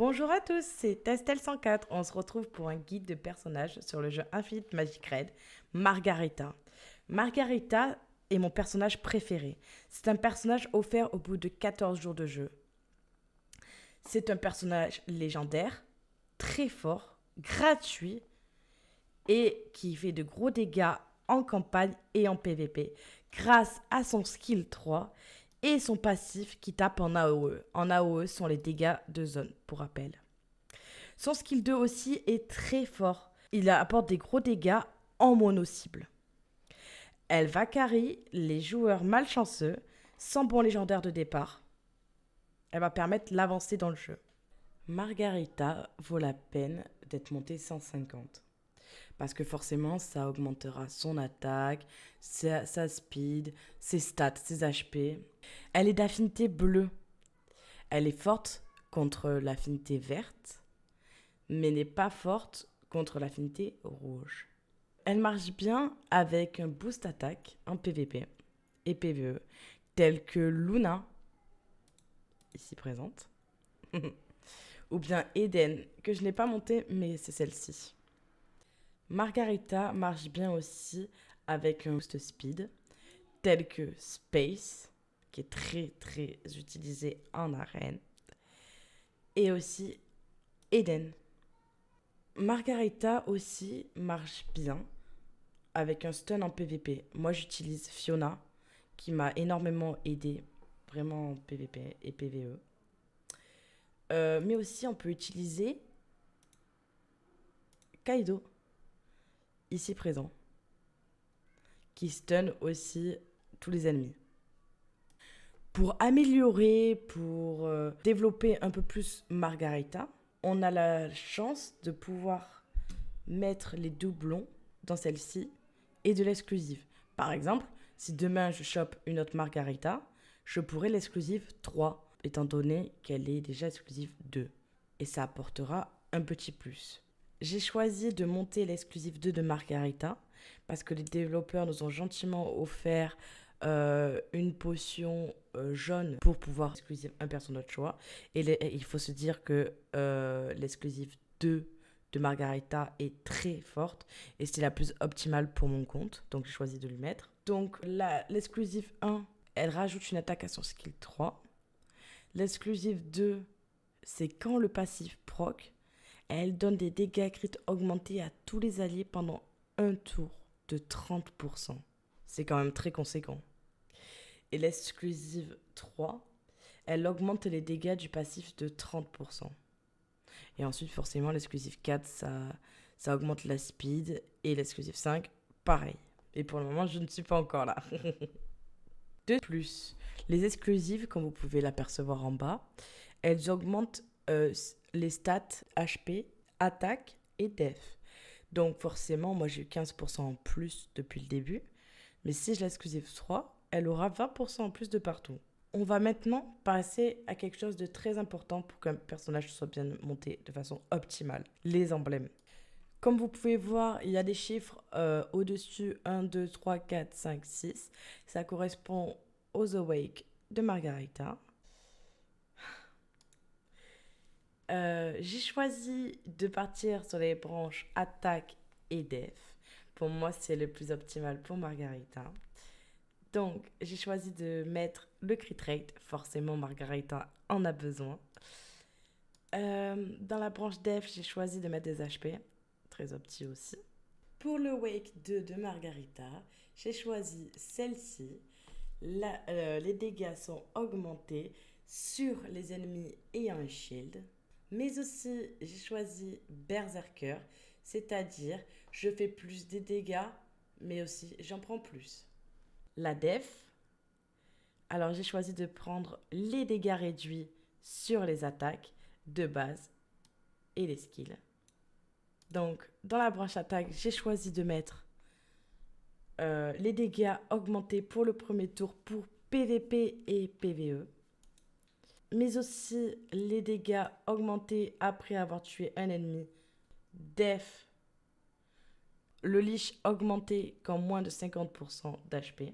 Bonjour à tous, c'est Estelle104. On se retrouve pour un guide de personnages sur le jeu Infinite Magic Red, Margarita. Margarita est mon personnage préféré. C'est un personnage offert au bout de 14 jours de jeu. C'est un personnage légendaire, très fort, gratuit et qui fait de gros dégâts en campagne et en PvP grâce à son skill 3 et son passif qui tape en AOE. En AOE sont les dégâts de zone, pour rappel. Son skill 2 aussi est très fort. Il apporte des gros dégâts en mono-cible. Elle va carry les joueurs malchanceux sans bon légendaire de départ. Elle va permettre l'avancée dans le jeu. Margarita vaut la peine d'être montée 150. Parce que forcément, ça augmentera son attaque, sa speed, ses stats, ses HP. Elle est d'affinité bleue. Elle est forte contre l'affinité verte, mais n'est pas forte contre l'affinité rouge. Elle marche bien avec un boost attaque en PvP et PvE, tel que Luna, ici présente, ou bien Eden, que je n'ai pas monté, mais c'est celle-ci. Margarita marche bien aussi avec un boost speed, tel que Space, qui est très très utilisé en arène, et aussi Eden. Margarita aussi marche bien avec un stun en PvP. Moi j'utilise Fiona, qui m'a énormément aidé, vraiment en PvP et PvE. Mais aussi on peut utiliser Kaido, ici présent, qui stun aussi tous les ennemis. Pour améliorer, pour développer un peu plus Margarita, on a la chance de pouvoir mettre les doublons dans celle-ci et de l'exclusive. Par exemple, si demain je chope une autre Margarita, je pourrais l'exclusive 3, étant donné qu'elle est déjà exclusive 2. Et ça apportera un petit plus. J'ai choisi de monter l'exclusive 2 de Margarita parce que les développeurs nous ont gentiment offert une potion jaune pour pouvoir exclusive un personnage de choix. Et il faut se dire que l'exclusive 2 de Margarita est très forte et c'est la plus optimale pour mon compte, donc j'ai choisi de lui mettre. Donc l'exclusive 1, elle rajoute une attaque à son skill 3. L'exclusive 2, c'est quand le passif proc, elle donne des dégâts critiques augmentés à tous les alliés pendant un tour de 30%. C'est quand même très conséquent. Et l'exclusive 3, elle augmente les dégâts du passif de 30%. Et ensuite, forcément, l'exclusive 4, ça augmente la speed. Et l'exclusive 5, pareil. Et pour le moment, je ne suis pas encore là. De plus, les exclusives, comme vous pouvez l'apercevoir en bas, elles augmentent les stats HP, attaque et def. Donc forcément, moi j'ai eu 15% en plus depuis le début. Mais si je l'exclusive 3, elle aura 20% en plus de partout. On va maintenant passer à quelque chose de très important pour qu'un personnage soit bien monté de façon optimale. Les emblèmes. Comme vous pouvez voir, il y a des chiffres au-dessus, 1, 2, 3, 4, 5, 6. Ça correspond aux Awake de Margarita. J'ai choisi de partir sur les branches attaque et def. Pour moi, c'est le plus optimal pour Margarita. Donc, j'ai choisi de mettre le crit rate. Forcément, Margarita en a besoin. Dans la branche def, j'ai choisi de mettre des HP. Très opti aussi. Pour le Wake 2 de Margarita, j'ai choisi celle-ci. Les dégâts sont augmentés sur les ennemis ayant un shield. Mais aussi, j'ai choisi Berserker, c'est-à-dire je fais plus des dégâts, mais aussi j'en prends plus. La def, alors j'ai choisi de prendre les dégâts réduits sur les attaques de base et les skills. Donc, dans la branche attaque, j'ai choisi de mettre les dégâts augmentés pour le premier tour pour PvP et PvE. Mais aussi les dégâts augmentés après avoir tué un ennemi. Def, le leash augmenté quand moins de 50% d'HP.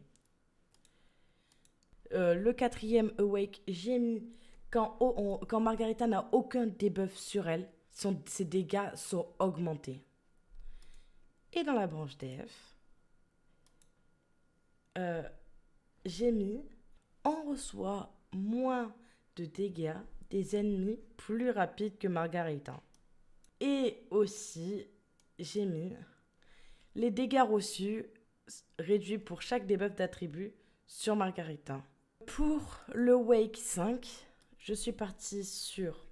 Le quatrième Awake, j'ai mis Quand Margarita n'a aucun debuff sur elle, ses dégâts sont augmentés. Et dans la branche DF, j'ai mis on reçoit moins de dégâts des ennemis plus rapides que Margarita. Et aussi, j'ai mis les dégâts reçus réduits pour chaque debuff d'attribut sur Margarita. Pour le Wake 5, je suis partie sur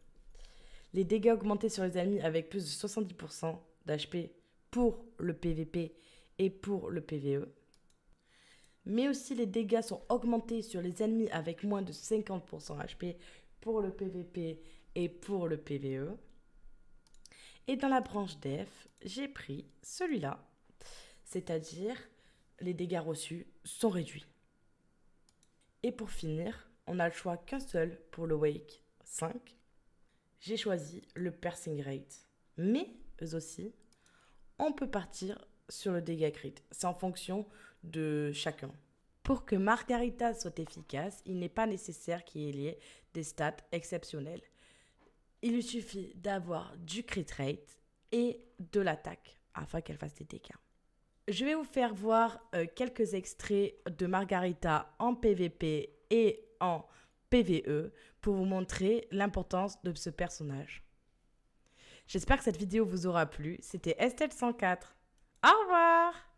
les dégâts augmentés sur les ennemis avec plus de 70% d'HP pour le PVP et pour le PVE. Mais aussi les dégâts sont augmentés sur les ennemis avec moins de 50% HP pour le PVP et pour le PVE. Et dans la branche def, j'ai pris celui-là, c'est-à-dire les dégâts reçus sont réduits. Et pour finir, on n'a le choix qu'un seul pour le Wake 5. J'ai choisi le Piercing Rate. Mais aussi, on peut partir sur le dégât crit. C'est en fonction de chacun. Pour que Margarita soit efficace, il n'est pas nécessaire qu'il y ait des stats exceptionnelles. Il lui suffit d'avoir du crit rate et de l'attaque afin qu'elle fasse des dégâts. Je vais vous faire voir quelques extraits de Margarita en PVP et en PVE pour vous montrer l'importance de ce personnage. J'espère que cette vidéo vous aura plu. C'était Estelle104. Au revoir!